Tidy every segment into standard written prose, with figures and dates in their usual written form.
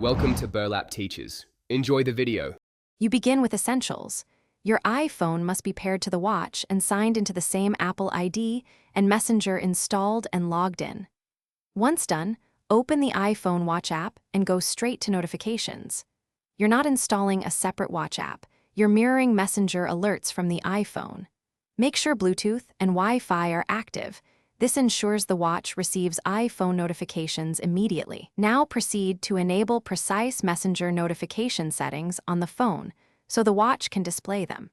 Welcome to Burlap Teachers. Enjoy the video. You begin with essentials. Your iPhone must be paired to the watch and signed into the same Apple ID and Messenger installed and logged in. Once done, open the iPhone Watch app and go straight to notifications. You're not installing a separate watch app. You're mirroring Messenger alerts from the iPhone. Make sure Bluetooth and Wi-Fi are active. This ensures the watch receives iPhone notifications immediately. Now proceed to enable precise Messenger notification settings on the phone so the watch can display them.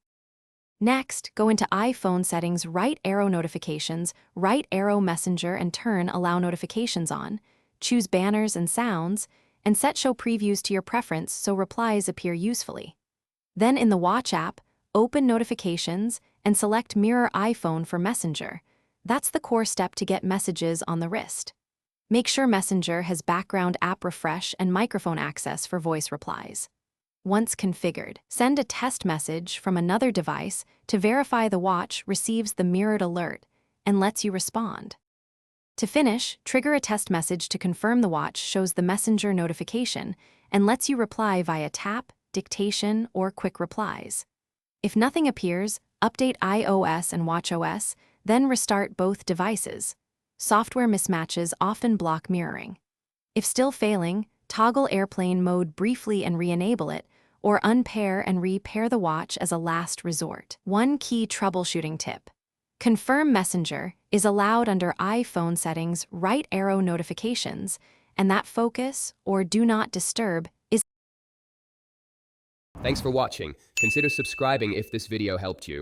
Next, go into iPhone settings, right arrow notifications, right arrow Messenger, and turn Allow Notifications on. Choose banners and sounds, and set Show Previews to your preference so replies appear usefully. Then in the Watch app, open Notifications and select Mirror iPhone for Messenger. That's the core step to get messages on the wrist. Make sure Messenger has background app refresh and microphone access for voice replies. Once configured, send a test message from another device to verify the watch receives the mirrored alert and lets you respond. To finish, trigger a test message to confirm the watch shows the Messenger notification and lets you reply via tap, dictation, or quick replies. If nothing appears, update iOS and watchOS, then restart both devices. Software mismatches often block mirroring. If still failing, toggle airplane mode briefly and re-enable it, or unpair and re-pair the watch as a last resort. One key troubleshooting tip. Confirm Messenger is allowed under iPhone settings, right arrow notifications, and that focus or do not disturb is. Thanks for watching. Consider subscribing if this video helped you.